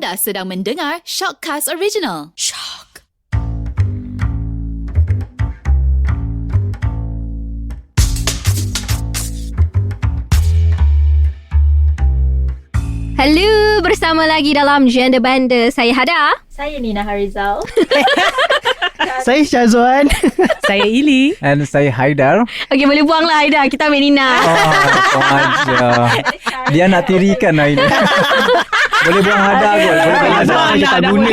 Anda sedang mendengar Shockcast Original. Shock. Hello, bersama lagi dalam Gender Bender. Saya Hada. Saya Nina Harizal. Saya Syazwan. Saya Ili. And saya Haidar. Okey, boleh buang lah Aida. Kita ambil Nina. Aja. Dia nak tirikan lah ini. Boleh buang Hada kot. Boleh buang Hada. Saya tak guna.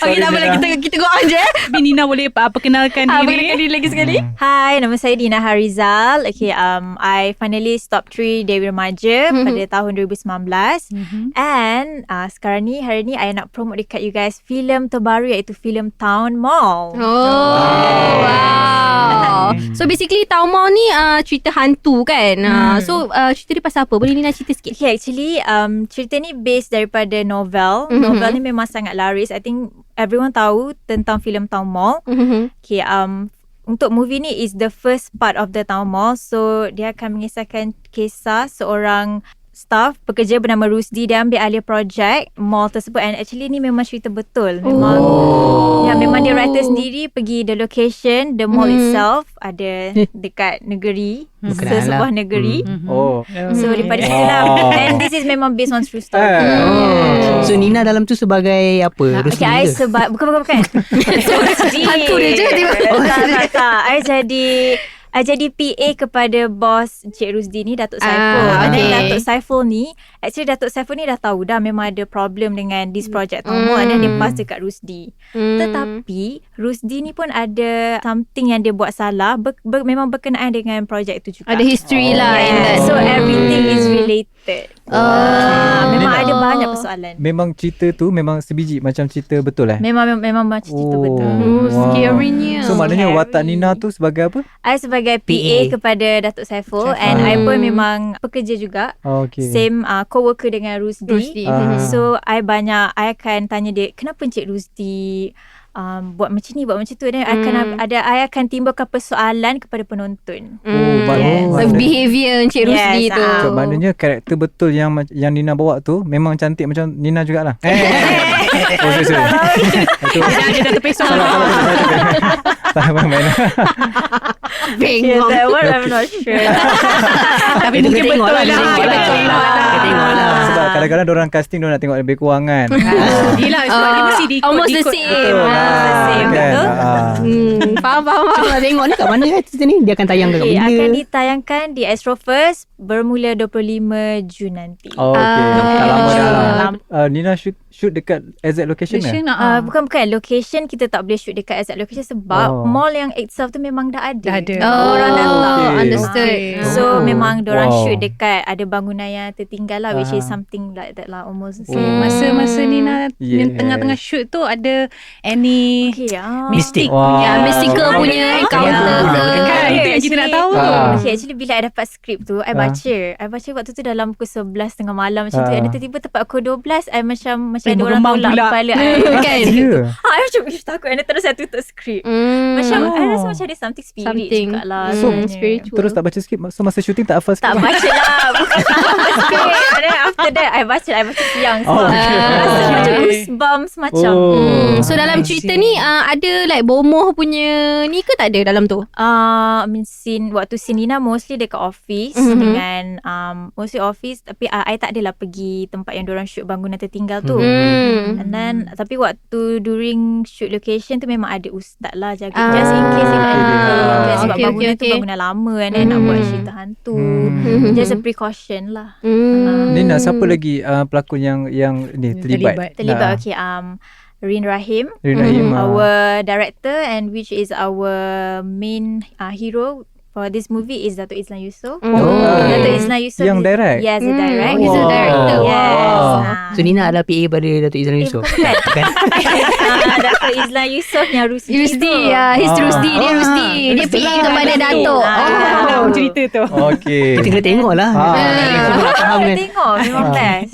Okey, tak boleh. Kita go on je. Tapi Nina boleh perkenalkan Perkenalkan diri. diri lagi sekali. Hai, nama saya Nina Harizal. Okay, I finally top 3 Dewi Remaja pada tahun 2019. And sekarang ni, hari ni I nak promote dekat you guys filem terbaru iaitu filem Town Mall. Wow. So basically Town Mall ni cerita hantu kan. So cerita ni pasal apa? Boleh Nina cerita sikit? Okay, actually cerita ni based daripada novel. Novel ni memang sangat laris. I think everyone tahu tentang filem Town Mall. Okay, untuk movie ni is the first part of the Town Mall. So dia akan mengisahkan kisah seorang staff pekerja bernama Rusdi. Dia ambil alih projek mall tersebut. And actually ni memang cerita betul. Memang memang dia writer sendiri pergi the location, the mall itself ada dekat negeri, sebuah negeri. Oh. So daripada situ lah. And this is memang based on true story. So Nina dalam tu sebagai apa? Rusdi Okay, I ke? bukan. So Rusdi. Hantu dia je tiba. Tak. I jadi PA kepada bos Encik Rusdi ni, Datuk Saiful. And then Datuk Saiful ni, actually Datuk Saiful ni dah tahu dah memang ada problem dengan this project Town Mall. And then dia pass dekat Rusdi. Tetapi Rusdi ni pun ada something yang dia buat salah, memang berkenaan dengan projek tu juga. Ada history lah in that. So everything is related. Memang Nina, ada banyak persoalan. Memang cerita tu memang sebiji macam cerita betul Memang macam cerita betul. Scary-nya. So maknanya Scary. watak Nina tu sebagai apa? I sebagai PA kepada Datuk Saiful. And I pun memang pekerja juga. Okay. Same co-worker dengan Rusdi. So I akan tanya dia, kenapa Encik Rusdi buat macam ni, buat macam tu. Dan I akan timbulkan persoalan kepada penonton. The behaviour Encik Rusdi tu. So maknanya karakter betul yang Nina bawa tu memang cantik macam Nina jugalah. Oh, sorry. Dia dah terpesong. Tak main. Yeah, that one I'm not sure. Tapi mungkin betul lah. Kita tengok lah. Sebab kadang-kadang diorang casting diorang nak tengok lebih kurang kan. Yelah, sebab dia mesti diikut. Almost the same. Same, betul. Faham. Tengok ni kat mana cerita ni? Dia akan tayang dekat Okay, bila? akan ditayangkan di Astro First bermula 25 Jun nanti. Oh, okay. Tak lama dah lah. Dalam- Nina shoot dekat exact location kan? Bukan location kita tak boleh shoot dekat exact location sebab mall yang itself tu memang dah ada. Dah ada. Orang dah tahu. Understood. So memang dorang Wow. shoot dekat ada bangunan yang tertinggal lah, which is something like that lah, almost the same. Masa Nina Yes. tengah-tengah shoot tu ada any Okay, mystic Wow. Ya, mystical punya encounter ke. kan? Itu yang kita nak tahu. Okay, actually bila I dapat skrip tu, I baca waktu tu dalam pukul 11 tengah malam macam tu. And tiba-tiba tepat pukul 12, I macam ada orang bergumam tolak pula. kepala I. Kan? Ya. I macam takut. And then terus saya tutup skrip. Macam I rasa macam ada something spirit jugalah. So, sebenarnya. spiritual. Terus tak baca skrip. So masa shooting tak hafal skrip? Tak baca lah. Bukan skrip. And then after that I baca siang sebab rasa macam goosebumps macam. So dalam cerita ni ada like bomoh punya ni ke tak ada dalam tu? Waktu scene Nina mostly dekat office dengan mostly office, tapi I tak adalah pergi tempat yang diorang shoot bangunan tertinggal tu. And then tapi waktu during shoot location tu memang ada ustaz lah jaga just in case if anything. Sebab Okay, bangunan tu okay. bangunan lama and then nak buat cerita hantu. Just a precaution lah. Nina, siapa lagi pelakon yang ni terlibat? Terlibat okay Rin Rahim, our director, and which is our main hero for this movie is Datuk Izlan Yusof. Datuk Izlan Yusof Yang direct? Yes, the direct. He's a director. Yes. So Nina adalah PA pada Datuk Izlan Yusof. Bukan. Datuk Izlan Yusof yang Rusdi. Rusdi, His Rusdi. Dia Rusdi. Dia PA kepada Datuk. Tahu cerita tu. Okay. Kita kena tengok lah. Sebab tak faham kan. Tengok memang best.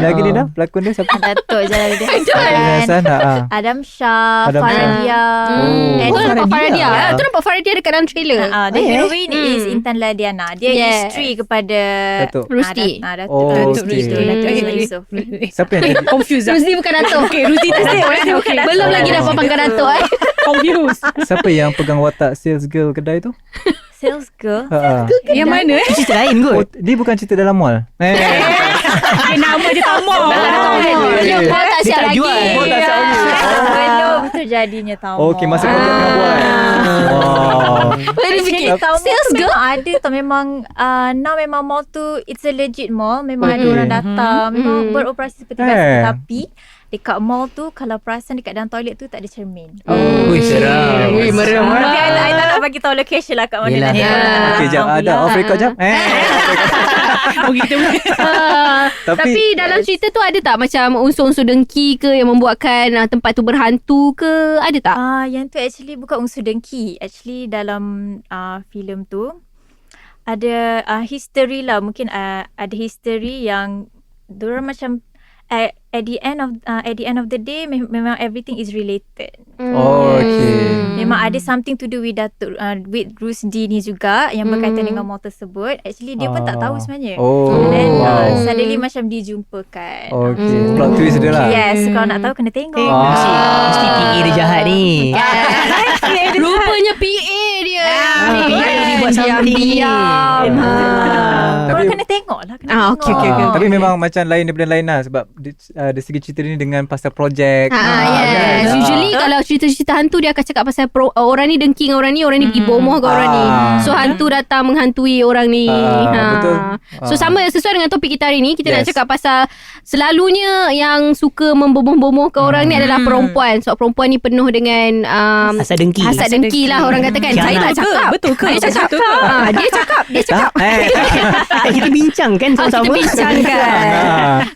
Lagi Nina, pelakon dia siapa? Datuk Jalaluddin Hasan. Adam Shah, Adam Shah. Faradia. Kau nampak Faradia? Tu nampak Faradia dekat dalam trailer. Dia hero heroine is Intan Ladiana. Dia isteri kepada Datuk. Rusti. Datuk Oh, Rusti. Rusti. Datuk Ismail Yusof. Siapa yang jadi? Confused lah. Rusti bukan Datuk. Okay, Ruzi tak say. Okay. Belum lagi dapat pangkat Datuk Confused. Siapa yang pegang watak sales girl kedai tu? Sales girl. Yang mana Cerita lain kot. Oh, dia bukan cerita dalam mall. Okay, nama je Tamu. Dia buat tak siap tak lagi. jual. Oh, tak siap lagi. Belum terjadinya tahu. Okey, masa kau tengah buat. Wow. Dia fikir Tahu sales girl. memang ada tau. Memang now memang mall tu it's a legit mall. Memang ada orang datang. Memang beroperasi seperti biasa. Tapi dekat mall tu kalau perasan dekat dalam toilet tu tak ada cermin. Ui, seram. Ui, merem. Tapi I tak nak bagi tahu location lah kat mana Yelah. nanti. Okey, jap. Ada off record jap. Oh, gitu. Tapi dalam cerita tu ada tak macam unsur-unsur dengki ke yang membuatkan tempat tu berhantu ke? Ada tak? Yang tu actually bukan unsur dengki. Actually dalam filem tu ada history lah. Mungkin ada history yang diorang macam at the end of the day memang everything is related. Oh, okay. Memang ada something to do with Datuk with Rusdi ni juga yang berkaitan dengan mall tersebut. Actually dia pun tak tahu sebenarnya. Oh, Then wow. suddenly macam dijumpakan. Okay. Plot twist dia lah. Yes, kalau nak tahu kena tengok. Mesti PA dia jahat ni. Rupanya PA dia. PA dia buat something. Diam. Korang kena tengok lah. Okay. Tapi memang macam lain daripada lain lah. Sebab dari segi cerita ni dengan pasal projek. Yes. Usually kalau cerita-cerita hantu dia akan cakap pasal orang ni dengki dengan orang ni pergi bomoh ke orang ni. So hantu datang menghantui orang ni. Betul. So sama sesuai dengan topik kita hari ni, kita nak Yes. cakap pasal selalunya yang suka membomoh-bomoh ke orang ni adalah perempuan. Sebab perempuan ni penuh dengan Hasad dengki. hasad dengki lah orang katakan. Saya tak cakap. Betul ke? Dia cakap. Dia cakap. Kita bincang kan Kita sama-sama. bincangkan.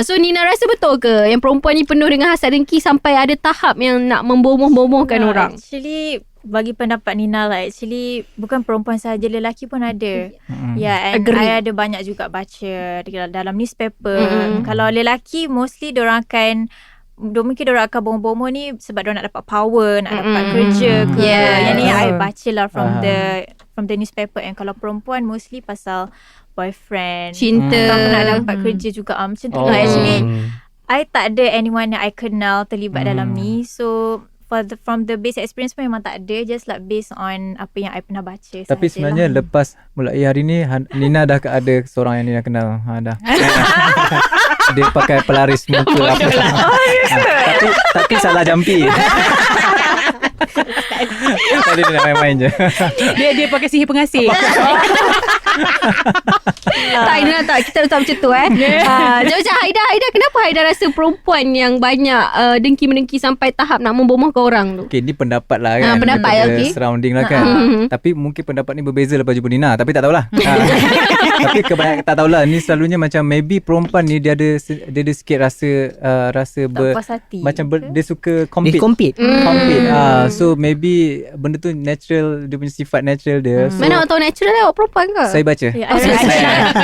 So Nina rasa betul ke yang perempuan ni penuh dengan hasad dengki sampai ada tahap yang nak membomoh-bomohkan orang? Actually bagi pendapat Nina lah, actually bukan perempuan sahaja, lelaki pun ada. And Agree. I ada banyak juga baca dalam newspaper. Kalau lelaki mostly diorang mungkin diorang akan bomoh-bomoh ni sebab diorang nak dapat power, nak dapat kerja ke. Yeah. Yang ni I baca lah from the newspaper. And kalau perempuan mostly pasal boyfriend, Cinta. atau nak dapat kerja juga. Macam tu lah. Actually I tak ada anyone yang I kenal terlibat dalam ni. So from the basic experience pun memang tak ada. Just like based on apa yang I pernah baca. Tapi sebenarnya lepas mulai hari ni Nina dah ada seorang yang Nina kenal. Dah. Dia pakai pelaris muka apa. Tapi salah jampi. Tadi dia nak main-main je. Dia pakai sihir pengasih. Tak, Aida tak. Kita letak macam tu Jom Haida, kenapa Haida rasa perempuan yang banyak dengki-mendengki sampai tahap nak membomohkan orang tu? Okay, ni pendapat lah kan. Pendapat, daripada okay. surrounding lah kan. Tapi mungkin pendapat ni berbeza lepas jumpa Nina. Tapi tak tahulah. Tapi kebanyakan tak tahulah. Ni selalunya macam maybe perempuan ni dia ada sikit rasa puas hati macam dia suka Dia compete. compete. So maybe benda tu natural, dia punya sifat natural dia. So, Mana awak tahu natural lah awak perempuan ke? saya baca.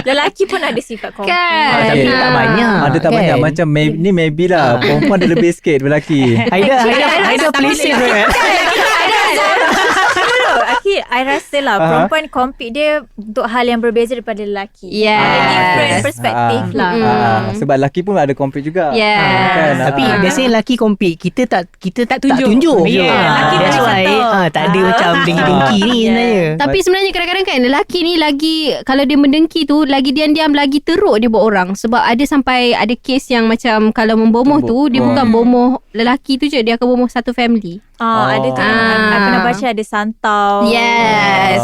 Lelaki pun ada sifat kompet. Kan? Tapi tak banyak. Ada tak kan? banyak. Macam ni maybe lah. Perempuan dia lebih sikit daripada lelaki. Haida play safe kan? I rasa lah perempuan compete dia untuk hal yang berbeza daripada lelaki. Yes. Ada different perspektif lah. Sebab lelaki pun ada compete juga. Yes. Kan? Tapi biasanya lelaki compete, kita tak tunjuk. tunjuk. Lelaki That's dia why satu. tak ada macam dengki-dengki ni sebenarnya. Tapi sebenarnya kadang-kadang kan lelaki ni lagi, kalau dia mendengki tu lagi diam-diam lagi teruk dia buat orang. Sebab ada sampai ada kes yang macam kalau membomoh tu dia bukan bomoh lelaki tu je, dia akan bomoh satu family. Ada tu. I pernah baca ada santau. Yes.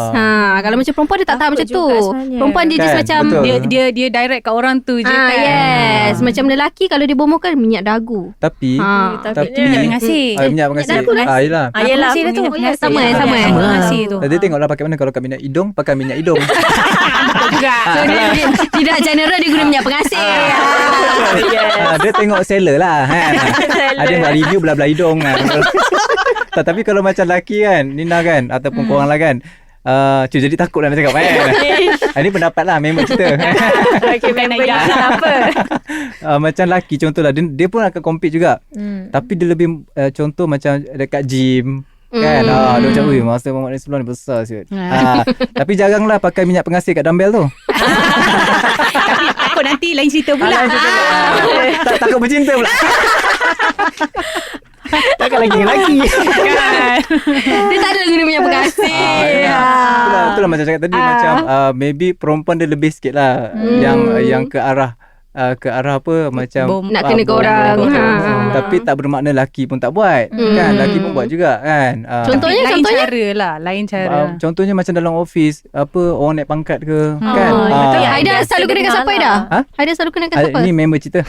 Kalau macam perempuan dia tak tahu Takut macam tu. juga sebenarnya. Perempuan dia just Kan, macam betul. Dia direct kat orang tu je kan. yes. Macam lelaki kalau dia bomohkan minyak dagu. Tapi Tapi Minyak pengasih. minyak pengasih. dagu lah. Yelah. Yelah, Pengasih dia tu. pengasih. Sama. Pengasih tu. Dia tengoklah pakai mana. Kalau kat minyak hidung, pakai minyak hidung. So dia tidak general dia guna minyak pengasih. Dia tengok seller lah. Ada yang buat review belah-belah hidung. Tapi kalau macam lelaki kan, Nina kan, ataupun korang lah kan, jadi takut lah nak cakap ini pendapat lah, memang cerita. Okay, member ni apa? Macam lelaki contohlah, dia pun akan compete juga. Tapi dia lebih contoh macam dekat gym, Kan dia macam masa Muhammad ni sebelum ni besar siut. Tapi jaranglah pakai minyak pengasih kat dumbbell tu. Tapi takut nanti lain cerita pula. Takut bercinta pula. Takkan lagi. Dia tak ada guna minyak pengasih. Itulah macam cakap tadi macam maybe perempuan dia lebih sikit lah yang ke arah apa macam nak kena ke orang. Tapi tak bermakna lelaki pun tak buat. Kan lelaki pun buat juga kan. Contohnya Lain cara. Contohnya macam dalam office apa orang naik pangkat ke kan. Haida selalu kena kat siapa dah? Haida selalu kena kat siapa? Ni member cerita.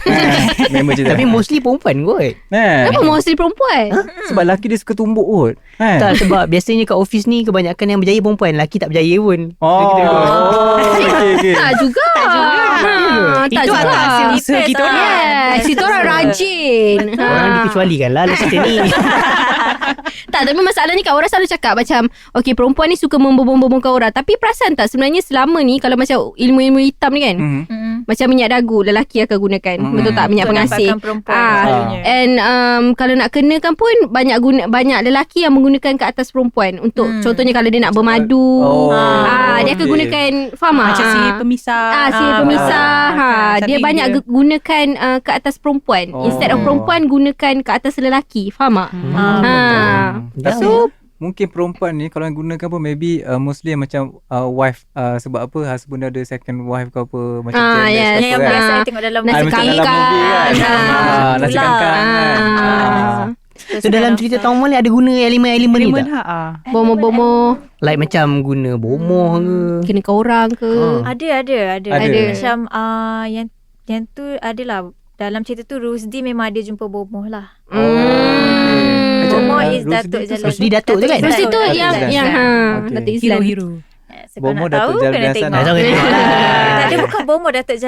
Member cerita. Tapi mostly perempuan kot. Kenapa mostly perempuan? Sebab lelaki dia suka tumbuk kot. Kan? Tak, sebab biasanya kat office ni kebanyakan yang berjaya perempuan. Lelaki tak berjaya pun. Okay. Tak juga. Tak Itu juga. hasil usaha kita orang. Yes, kita orang rajin. Orang dikecualikan lah kita ni. Tak, tapi masalahnya kat orang selalu cakap macam okay, perempuan ni suka membobong-bobongkan orang. Tapi perasan tak sebenarnya selama ni kalau macam ilmu-ilmu hitam ni kan, macam minyak dagu lelaki akan gunakan. Betul tak? Minyak pengasih. And kalau nak kenakan pun banyak lelaki yang menggunakan ke atas perempuan untuk contohnya kalau dia nak bermadu. Dia akan gunakan faham tak? Macam sihir pemisah. Sihir pemisah. Dia banyak gunakan ke atas perempuan. Instead of perempuan gunakan ke atas lelaki. Faham tak? So mungkin perempuan ni kalau yang gunakan pun maybe mostly macam wife sebab apa husband dia ada second wife ke apa macam Yang biasa saya tengok dalam nasi kangkang. Nasi kangkang. So dalam cerita Taung Mall ni ada guna elemen-elemen ni tak? Bomoh-bomoh. Like macam guna bomoh ke? Kena ke orang ke? Ada. Macam yang tu adalah dalam cerita tu Rusdi memang ada jumpa bomoh lah. Bomoh is Datuk Jalal. Rusdi Datuk tu kan? Rusdi tu yang Datuk Islam. Hero. Bomoh Datuk kena Jalal tengok. Hasan. Tak, dia bukan bomoh Datuk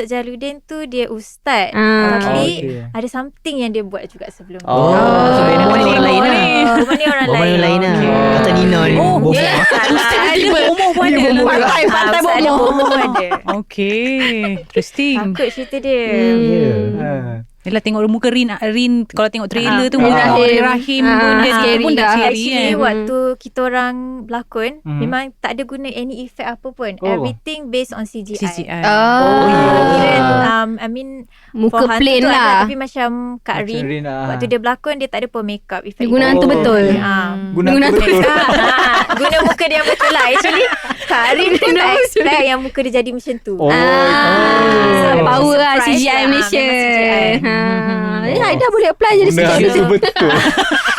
Jaludin tu dia ustaz. Tapi ada something yang dia buat juga sebelum tu. So bomoh ni orang lain lah. Bomoh ni orang lain lah. Kata Nina ni bomoh. Bomoh pun ada. Pantai bomoh ada. Okay. Interesting. Takut cerita dia. Yelah tengok muka Rin kalau tengok trailer tu Rahim. Rahim pun dia scary pun dah dah. scary Actually kan. waktu kita orang berlakon memang tak ada guna any effect apa pun. Everything based on CGI. I mean Muka for plain hantu tu lah. ada, tapi macam Kak Rin waktu dia berlakon dia tak ada pun makeup effect. Guna hantu betul. Guna betul. Guna muka dia yang betul lah. Actually Kak Rin pun tak expect yang muka dia jadi macam tu. Power lah CGI Malaysia. Dah boleh apply jadi CGI betul.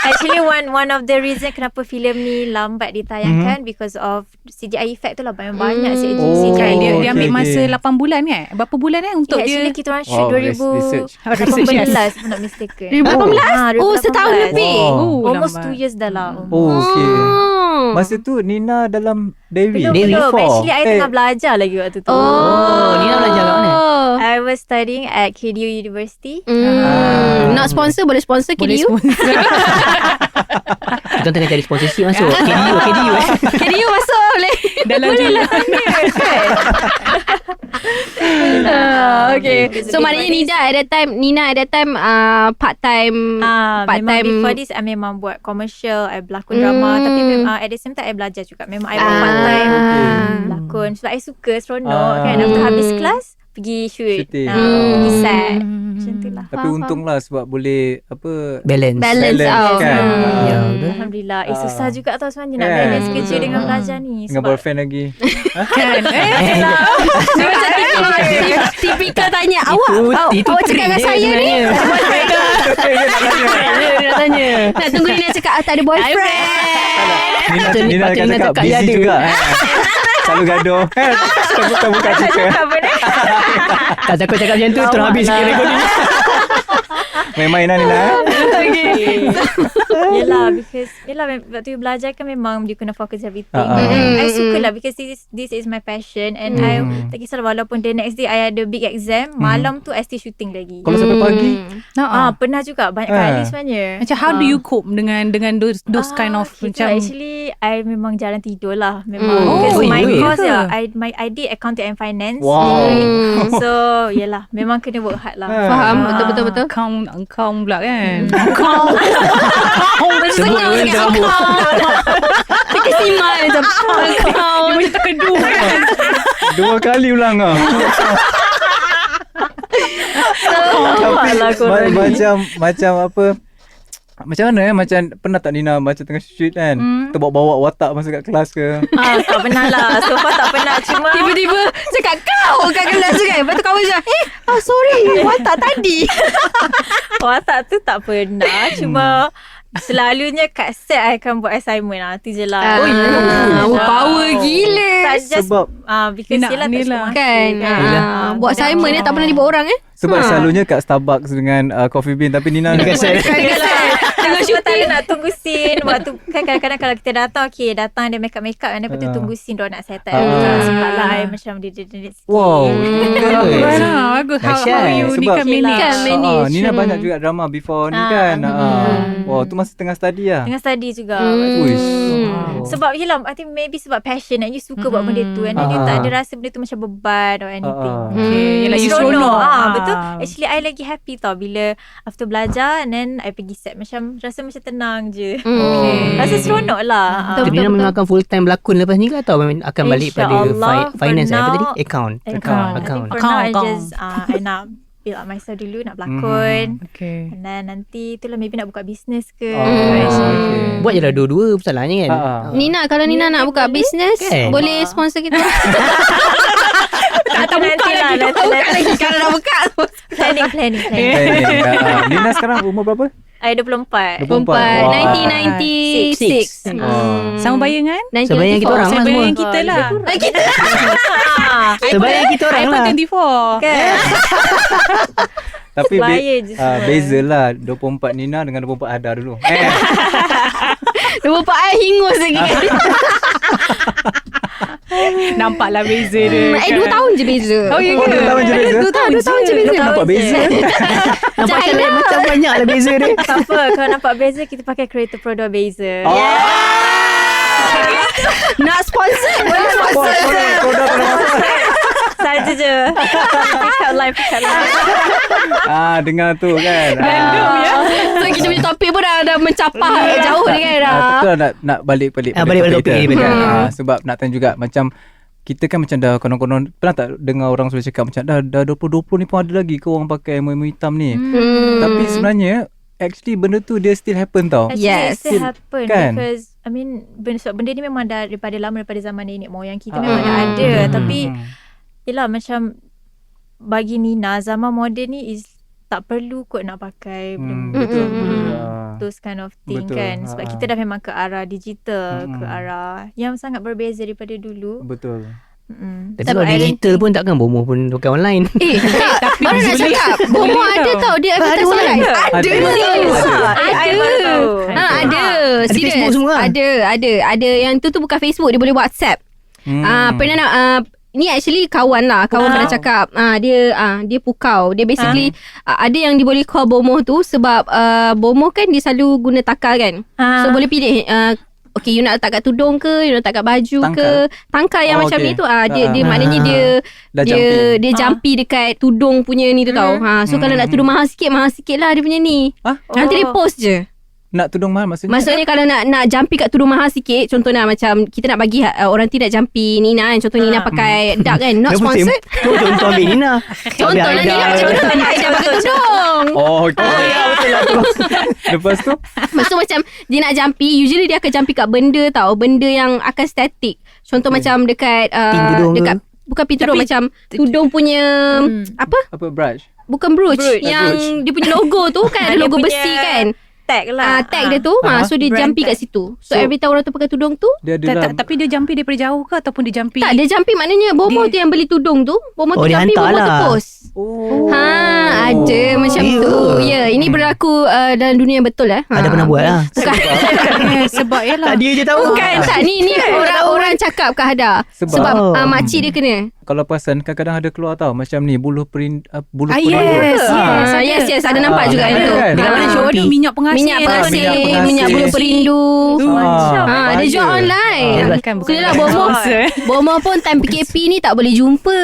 Actually one of the reason kenapa filem ni lambat ditayangkan because of CGI effect tu lah banyak CGI. Dia ambil masa 8 bulan kan? Berapa bulan untuk dia? Actually kita orang shoot 2018 if I'm not mistaken. 2018? Oh, setahun lebih. Almost 2 years dah lah. Okay. Masa tu Nina dalam Dewi. Belum. Actually I tengah belajar lagi waktu tu. Nina belajar kat mana? I was studying at KDU University. Nak sponsor, boleh sponsor KDU? Kita tengah cari sponsorship masuk. KDU KDU masuk boleh. Dalam jumlah. Okay. So maknanya Nina at that time part time. Memang before this I memang buat commercial, I berlakon drama. Tapi at the same time I belajar juga. Memang I buat part time berlakon. Sebab I suka seronok kan. After habis kelas pergi shoot, pergi set. Macam tu lah. Tapi untunglah sebab boleh apa balance out kan. Alhamdulillah. Susah juga tau sebenarnya nak balance kerja dengan belajar ni. Dengan boyfriend lagi. Kan? Tipikal tanya awak cakap dengan saya ni. Dia nak tanya. Nak tunggu Nina cakap tak ada boyfriend. Nina akan cakap busy juga. Selalu gaduh. Buka cerita. Tak takut cakap macam tu terus habis sikit recording. Main-main lah Nina. Yelah waktu you belajar kan memang you kena focus everything. I suka lah because this is my passion. And I tak kisah walaupun the next day I ada big exam, malam tu I still shooting lagi. Kalau sampai pagi pernah juga banyak kali sebenarnya. Macam how do you cope dengan those kind of macam actually I memang jarang tidur lah. Memang because Oh, my ya course ke? I did accounting and finance. Wow. So yelah, memang kena work hard lah. Faham. Betul. Kau pula kan. Sebut pun terabuk. Kesiman macam kau. Dia macam terkedu kan. 2 kali ulang ah. Tapi macam apa? Macam mana macam pernah tak Nina macam tengah shoot kan? Terbawa-bawa watak masa kat kelas ke? Tak pernah lah. So far tak pernah. Cuma Tiba-tiba cakap kau kat kelas tu kan. Lepas tu kawan macam sorry watak tadi. watak tu tak pernah. Cuma selalunya kat set I akan buat assignment lah. Tu je lah. Power gila. Tak just Sebab because yelah tak suka masak Kan buat assignment ni tak pernah dibuat orang sebab selalunya kat Starbucks dengan Coffee Bean, tapi Nina Dekat set. Tengah shooting nak tunggu scene. Waktu kan kadang-kadang kalau kita datang dia make up kan, lepas tu tunggu scene dia nak set up. Sebab lah I macam dia sikit. Wow. Bagus. How Dahsyat. you ni Sebab- kan manage. Kan manage. Nina banyak juga drama before ni kan. Wow, tu masa tengah study lah. Tengah study juga. Uish. Sebab yelah, I think maybe sebab passion, you suka buat benda tu, and then you tak ada rasa benda tu macam beban or anything. Okay. Yelah, you Seronok. seronok. Betul. Actually I lagi happy tau bila after belajar and then I pergi set, macam rasa macam tenang je. Rasa seronok lah. Jadi Nina memang akan full time berlakon lepas ni ke, atau akan balik pada InsyaAllah, finance for apa now, tadi? Account. I think for now I Account. just I nak build up myself dulu, nak berlakon. Okay. And then nanti itulah maybe nak buka business ke. Okay. Buat je lah dua-dua masalahnya kan. Nina, kalau Nina nak buka bisnes Kan? boleh sponsor kita. Tak buka lagi. lagi kalau nak buka. Planning. Nina sekarang umur berapa? I 24. 1996. Sama bayar kan? Sebanyak kita orang lah Saya bayar semua. yang kita lah. Sebanyak kita orang lah. iPhone 24. Kan? Tapi Bahaya je semua. beza lah 24 Nina dengan 24 Ada dulu. 24 I hingus lagi. Nampaklah beza dia. 2 tahun je beza. Oh, ya Oh, ke? 2 tahun je beza? 2 tahun je beza. Nampak beza. Nampak macam banyak lah beza dia. Tak apa, kalau nampak beza kita pakai Creator Pro 2 beza. Nak sponsor boleh sponsor. Produk Saja je. Pick up line. dengar tu kan. So kita punya topik pun dah mencapai jauh ni kan dah. Betul lah nak balik balik topik topik kita ni, kan. Sebab nak tanya juga macam kita kan macam dah konon-konon pernah tak dengar orang sudah cakap macam dah 2020 ni pun ada lagi ke orang pakai ilmu hitam ni. Tapi sebenarnya actually benda tu dia still happen tau. Actually, Yes. it still happen Kan? because I mean sebab benda ni memang dah daripada lama, daripada zaman nenek moyang kita memang dah ada. Tapi yelah, macam bagi Nina zaman moden ni is tak perlu kot nak pakai benda Betul. those kind of thing. Betul. Kan, sebab kita dah memang ke arah digital, ke arah yang sangat berbeza daripada dulu. Betul. Tapi kalau digital pun takkan bomoh pun pakai online. Tapi Mana nak cakap Bomo ada tau. Dia advertise online. Ada. I baru tahu. Ada. Ada Serius. Facebook semua? Ada. Yang tu bukan Facebook. Dia boleh WhatsApp. Pernah nak ni actually kawan lah. Kawan pernah cakap dia pukau. Dia basically ada yang dia boleh call bomoh tu sebab bomoh kan dia selalu guna takal kan. So boleh pilih okay, you nak letak kat tudung ke, you nak letak kat baju ke. Tangkal yang macam ni tu dia maknanya dia jumpy dekat tudung punya ni tu tau. So kalau nak tudung mahal sikit lah dia punya ni. Nanti dia post je. Nak tudung mahal Maksudnya kalau nak jumpy kat tudung mahal sikit, contohnya macam kita nak bagi orang tidak jumpy Nina kan. Contoh Nina pakai dark kan, not sponsored. Contoh ambil Nina. Contoh lah Nina Aida pakai tudung. Betul lah tu. Lepas tu Maksud macam dia nak jumpy, usually dia akan jumpy kat benda tau, benda yang akan static. Contoh macam dekat Pin tudung dekat bukan pin tudung, macam tudung punya apa? brush? Bukan brooch. Yang dia punya logo tu kan ada logo Dia besi punya kan. Tag lah. Tag dia tu. So dia Brand jumpy tag. kat situ. So every time orang tu pakai tudung tu, Dia ada lah. Tapi dia jumpy daripada jauh ke ataupun dia jumpy? tak, dia jumpy maknanya bomoh tu yang beli tudung tu, bomoh tu dia jumpy, hantar bomoh tu lah. post. Ada macam tu. Ya, ini berlaku dalam dunia yang betul Ada pernah buat lah. Bukan. Sebab yalah. Tak dia je tahu. Bukan tak, ni orang cakap ke Hada. Sebab- Sebab makcik dia kena. kalau perasan kadang-kadang ada keluar tau macam ni buluh perindu. Yes, ada nampak juga ada itu. kan? Dekat mana Ah. Shopee minyak pengasih. Minyak pengasih, pengasih. minyak bulu perindu. Ada jual Ada. online. Kan bukan Kena lah bomo pun time PKP ni tak boleh jumpa.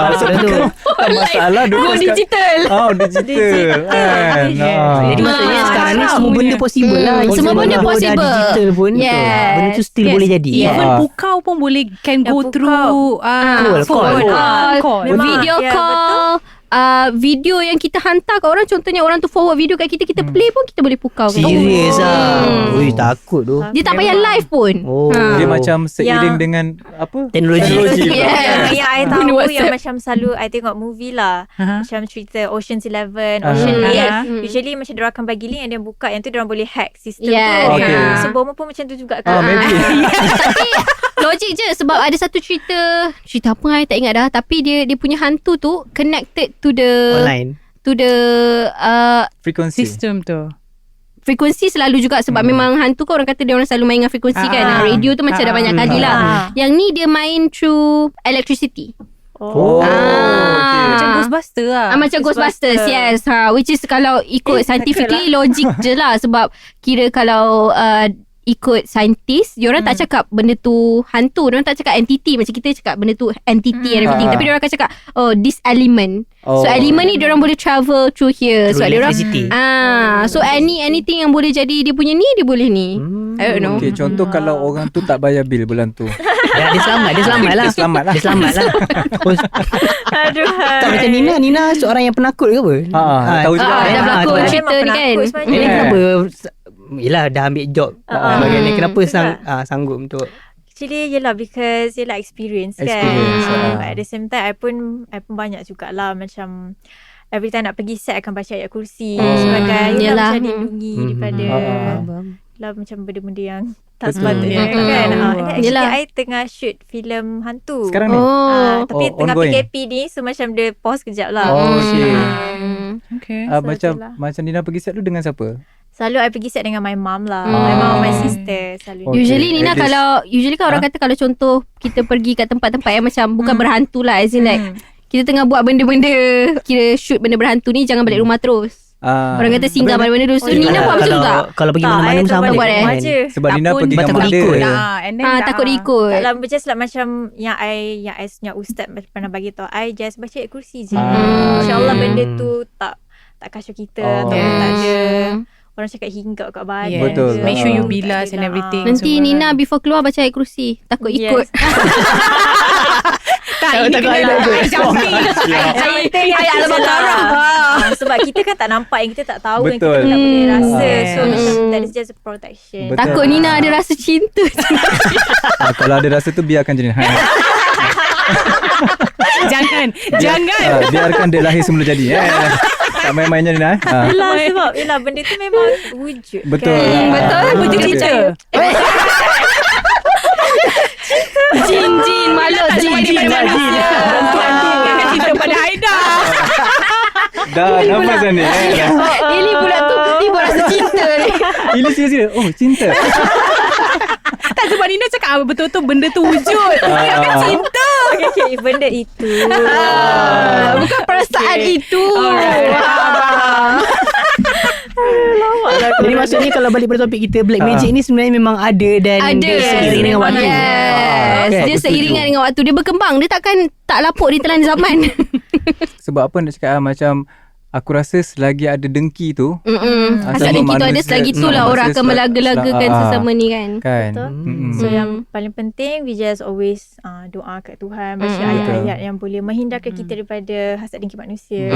Betul juga. Masalah dulu digital. digital kan. Jadi maksudnya sekarang ni semua benda possible lah. Semua benda Kalau dah possible. digital pun Yes. benda tu still Yes. boleh jadi. Even pukau pun boleh can go pukau. through Call. call. Memang, Video ya, call. Video yang kita hantar kat orang, contohnya orang tu forward video kat kita, kita play pun kita boleh pukau kan. Serius lah. Ui, takut tu. Dia tak payah live pun. Oh. Dia macam seiring Yang- dengan apa? Teknologi. Yes. Yang I Guna tahu WhatsApp. yang macam selalu I tengok movie lah. Aha. Macam cerita Ocean's 11, Ocean Aha. 8. Usually macam diorang akan bagi link and dia buka, yang tu diorang boleh hack sistem Yes. tu. Okay. So Bomo pun macam tu juga ke? Maybe. Tapi logik je sebab ada satu cerita apa I tak ingat dah, tapi dia punya hantu tu connected to the Online. Frekuensi. Sistem tu. frekuensi selalu juga sebab memang hantu kan orang kata dia orang selalu main dengan frekuensi kan. Radio tu macam dah banyak kali lah. Yang ni dia main through electricity. Oh. Macam Ghostbuster lah. Macam Ghostbusters, yes. Which is kalau ikut scientifically logic je lah. Sebab kira kalau ikut saintis, diorang tak cakap benda tu hantu. Diorang tak cakap entity. Macam kita cakap benda tu entity and everything. Tapi diorang akan cakap, this element. So element ni diorang boleh travel through here. Through So diorang electricity. so anything yang boleh jadi dia punya ni, dia boleh ni. I don't know. Okay, contoh kalau orang tu tak bayar bil bulan tu. Dia selamat lah. Dia selamat lah. Dia selamat lah. Aduh. Tak macam Nina seorang yang penakut ke apa? Tahu juga. dah berlakon Memang cerita ni kan. penakut sebenarnya. Ini kenapa yelah dah ambil job bagian ni, kenapa sanggup untuk Actually yelah because yelah experience kan. Experience, At the same time I pun banyak jugalah macam every time nak pergi set akan baca ayat kursi sebagai Yelah. macam dilindungi daripada lah macam benda-benda yang tak Betul. sepatutnya kan. Actually Yelah. I tengah shoot filem hantu. Sekarang ni. Tapi tengah ongoing. PKP ni, so macam dia pause kejap lah. Okay. Okay. Macam Nina pergi set tu dengan siapa? Selalu I pergi set dengan my mum lah. My mum, my sister selalu. Okay. Usually Nina At least- usually kan orang kata kalau contoh kita pergi kat tempat-tempat yang macam bukan berhantu lah, as in like kita tengah buat benda-benda, kira shoot benda berhantu ni, jangan balik rumah terus. Orang kata singgah mana-mana dulu. So Nina buat macam tu tak? kalau pergi Tak, mana-mana I sama tak buat rumah je. Sebab Nina pergi dengan Takut mak dia. ikut. And then Takut diikut. Tak lah, just like macam yang punya ustaz pernah bagi tahu I just baca ayat kursi je. InsyaAllah benda tu tak kacau kita atau tak ada orang cakap hinggap kat badan. Yes. Betul. Make sure you Tak bilas ada and lah. everything. Nanti semua. Nina before keluar baca ayat kursi. Takut ikut. Tak, ini kena jumping. Ayat Al-Baqarah. Sebab kita kan tak nampak, yang kita tak tahu, yang Betul. kita tak boleh rasa. Yes. So macam that is just a protection. Betul. Takut Nina ada rasa cinta. Kalau ada rasa tu biarkan je. Jangan. Biarkan dia lahir semula jadi. Tak main-mainnya Nina. Yelah, sebab benda tu memang wujud. Betul. Kan? Betul. Wujud cinta. Jin makhluk jin. Jangan cinta pada Haida. Dah nafas dah ni. Ini pula tu tiba rasa cinta ni. Ini serius. Oh, cinta. Tak, sebab Nina cakap betul-betul benda tu wujud. Jangan cinta. Okay, benda itu. Bukan perasaan itu. Jadi maksudnya kalau balik pada topik kita, Black Magic ni sebenarnya memang ada dan dia seiring dengan waktu. Yes. Okay, Dia aku seiringan setuju. dengan waktu. Dia berkembang. Dia takkan tak lapuk di telan zaman. Sebab apa nak cakap macam aku rasa selagi ada dengki tu Hasad dengki tu ada, selagi tu lah orang akan melaga-lagakan sesama ni kan. kan. Betul. So yang paling penting, we just always doa kat Tuhan, baca ayat-ayat yang boleh menghindarkan kita daripada hasad dengki manusia.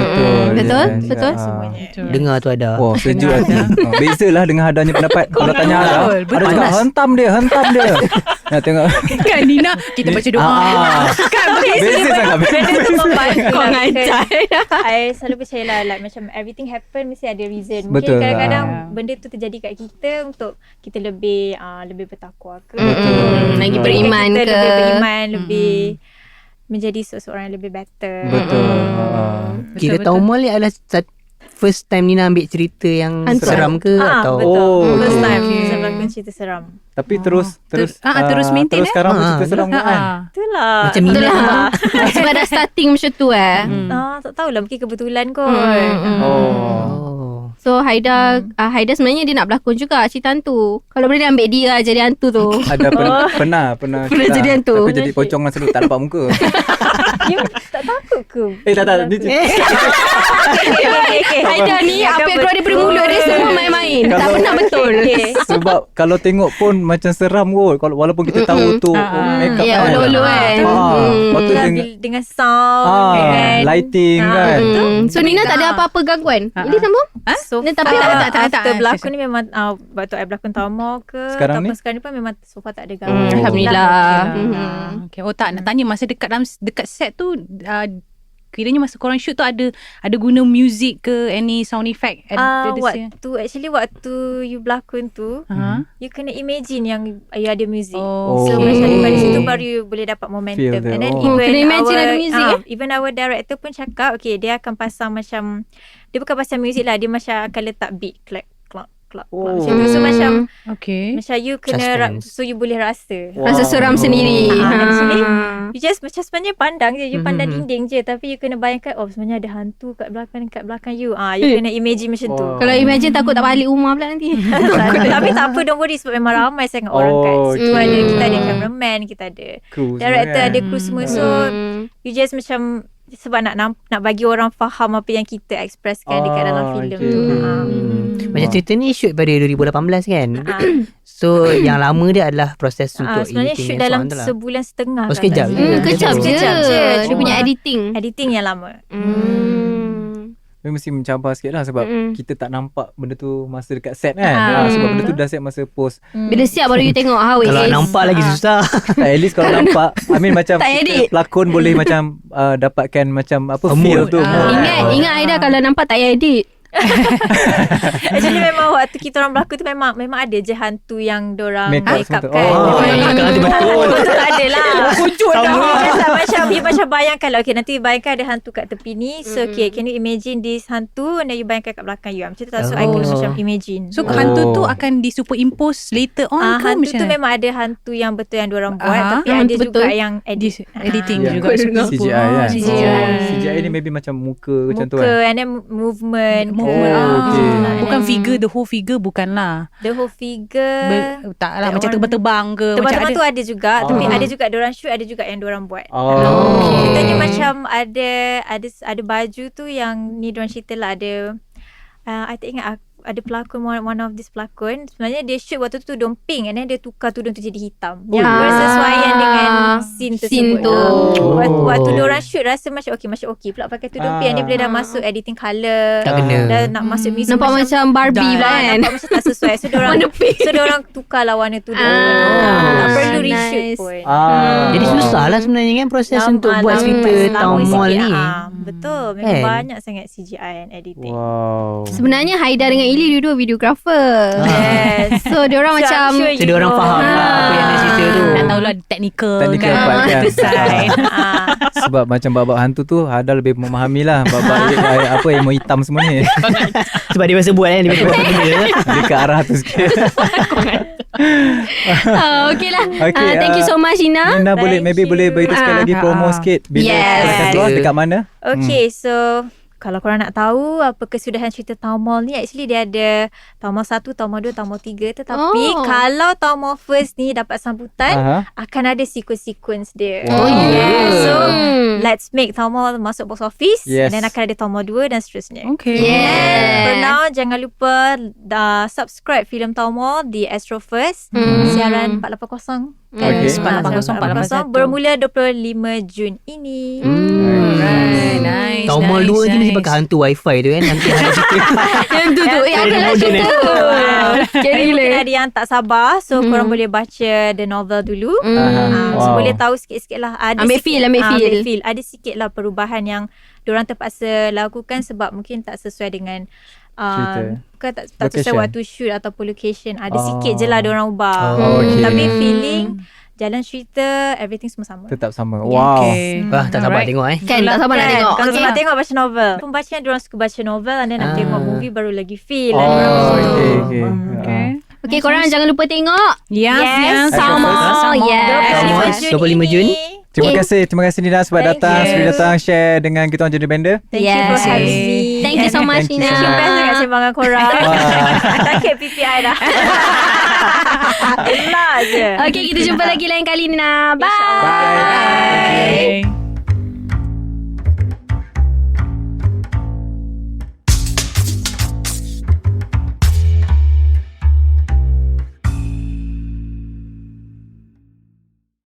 Betul, yes. betul. Semuanya. Dengar tu ada. Wah, sejuk hati. Bezalah dengan adanya pendapat. Kalau tanya Ada, betul. ada cakap hentam dia. Nak tengok. Kan Nina, kita baca doa. Kan Beza sangat. Benda tu membantu Kau lah, ngajar. because I selalu percaya lah, like macam everything happen mesti ada reason. Mungkin Betul. kadang-kadang benda tu terjadi kat kita untuk kita lebih bertakwa ke. Lagi beriman kita ke. Lebih beriman, lebih menjadi seseorang yang lebih better. Betul. Kira tahun mall ni adalah first time Nina ambil cerita yang Hantu. seram ke atau Betul. Oh, First okay. time. Sebab aku dengan cerita seram. Tapi terus terus maintain, terus sekarang pun cerita seram kan. Itulah. Macam minat Itulah. Sebab dah starting macam tu Tak tahulah, mungkin kebetulan kot. Oh. So Haida sebenarnya dia nak berlakon juga cerita hantu. Kalau boleh dia ambil dia lah jadi hantu tu. Ada pernah Pernah cerita. jadi hantu. Tapi jadi pocong masa tu tak nampak muka. You tak takut ke? Tak. Okay. Haida ni apa yang keluar daripada mulut dia semua main-main. Tak Kalau- pernah betul. Sebab kalau tengok pun macam seram kot. Kalau walaupun kita tahu tu make up Ya, kan. ulu-ulu kan. Lepas tu Dengan sound, dengan lighting kan. So Nina tak ada apa-apa gangguan. Ini sambung? So Ni tapi far, tak. after berlakon ni memang waktu I berlakon Tamil ke Sekarang ataupun ni? sekarang ni pun memang so far tak ada gangguan. Alhamdulillah. Okay. Oh tak, nak tanya masa dekat set tu kiranya masa korang shoot tu ada guna music ke any sound effect? Waktu you berlakon tu, you kena imagine yang you ada music. Oh. So macam daripada situ baru you boleh dapat momentum. Feel the- And then oh. even Kena imagine ada music, even our director pun cakap, okay, dia akan pasang macam, dia bukan pasang music lah, dia macam akan letak beat clap Oh. macam tu. So macam Okay. you kena so you boleh rasa. Rasa seram sendiri. Actually, you just macam sebenarnya pandang je, you pandang dinding je, tapi you kena bayangkan sebenarnya ada hantu kat belakang you. You kena imagine macam tu. Kalau imagine takut tak balik rumah pula nanti. Tapi tak apa, don't worry, sebab memang ramai sangat orang kat situ. okay. Kita ada cameraman, kita ada Crew semua director, kan. ada crew semua. So you just macam sebab nak bagi orang faham apa yang kita expresskan dekat dalam filem tu. Macam cerita ni shoot pada 2018 kan. So yang lama dia adalah proses untuk Sebenarnya editing shoot and so dalam on tu lah. sebulan setengah. Oh, sekejap je. Kejap je. Sekejap je. Dia punya editing. Editing yang lama. Dia mesti mencabar sikit lah sebab kita tak nampak benda tu masa dekat set kan. Sebab benda tu dah set masa post. Bila siap baru you tengok how it Kalau is. nampak lagi susah. At least kalau nampak, I mean macam Tak edit. pelakon boleh macam dapatkan macam apa feel tu. Ingat Aida kalau nampak tak payah edit. Actually memang waktu kita orang berlakon tu memang ada je hantu yang dorang Make up make up semua tu. kan. Oh, yang hantu betul. Betul ada lah. Kujut Macam you macam bayangkan lah, okay, nanti bayangkan ada hantu kat tepi ni. So okay, can you imagine this hantu, and then you bayangkan kat belakang you. Macam tu tak. So I kena macam imagine. So hantu tu akan disuperimpose later on ke hantu macam tu mana? memang ada hantu yang betul yang diorang buat, tapi ada hantu juga betul. yang edit. editing Yang juga CGI kan. CGI. CGI ni maybe macam muka macam tu Muka kan. and then movement. okay. Bukan figure, the whole figure bukan lah. The whole figure. Tak lah, That macam one- terbang-terbang ke. Terbang-terbang macam tu ada juga, tapi ada juga diorang shoot, ada juga yang diorang buat. Oh. Contohnya macam ada baju tu yang ni diorang cerita lah, ada I tak ingat, ada pelakon, one of this pelakon sebenarnya dia shoot waktu tu tudung pink, and then dia tukar tudung tu jadi hitam yang bersesuaian dengan scene tersebut. tu. Waktu diorang shoot rasa macam okey pula pakai tudung pink, and dia bila dah masuk editing colour, Tak kena. dah nak masuk music Nampak macam Barbie pula kan. nampak macam tak sesuai. So diorang tukar lah warna tudung. Tak perlu reshoot nice. pun. Jadi susah lah sebenarnya kan proses untuk buat cerita lama Town Mall sikit. ni. Betul, memang Kan? banyak sangat CGI and editing. Wow. Sebenarnya Haida dengan Ili dua-dua videographer. Yes. So diorang macam sure So dia orang faham lah apa yang dia cerita tu. nak tahulah technical Part kan. design. Sebab macam bab-bab hantu tu Hada lebih memahami lah bab-bab apa ilmu hitam semua ni. Sebab dia biasa buat kan. Dia biasa buat benda. Dia ke arah tu sikit. Okay lah. Okay, Thank you so much Ina. Nina boleh Thank maybe you. boleh beritahu sekali lagi promo sikit bila Yes. akan keluar dekat mana? Okay, so kalau korang nak tahu apa kesudahan cerita Town Mall ni, actually dia ada Town Mall 1, Town Mall 2, Town Mall 3. Tetapi kalau Town Mall First ni dapat sambutan, akan ada sequence-sequence dia. Oh, yeah. So let's make Town Mall masuk box office, Yes. and then akan ada Town Mall 2 dan seterusnya. Okay. And for now, jangan lupa subscribe filem Town Mall di Astro First, siaran 480. Okay. 480, 481. Bermula 25 Jun ini. Right, nice. Town Mall 2 ni mesti pakai hantu wifi tu kan. Nanti ada cerita. Yang tu tu. Ada lah cerita. Jadi mungkin ada yang tak sabar, so korang boleh baca the novel dulu. So Wow. boleh tahu sikit-sikit lah. Ambil feel. Ada sikit lah perubahan yang diorang terpaksa lakukan sebab mungkin tak sesuai dengan Cerita. bukan tak sesuai Location. waktu shoot ataupun location. Ada sikit je lah diorang ubah. Oh, okay. Tapi feeling, jalan cerita, everything semua sama. Tetap sama. Wow. Okay. Wah, tak sabar Alright. tengok Kan tak sabar nak tengok. Kalau Okay. nak tengok baca novel, pembaca yang diorang suka baca novel, and then nak tengok movie baru lagi feel. Oh, lah diorang. okay. Okay. Okay, korang jangan lupa tengok. Yes. Sama. Yes. 25 Jun. Terima kasih Nina sebab Thank datang. you. Sudah datang share dengan kita orang Journey Bender. Thank you for Yes. having me. Thank you so much, Thank you Nina. so much. Best dengan sembangan korang. Tak kira PPI dah. Elah je. Okay, kita jumpa lagi lain kali, Nina. Bye. Bye.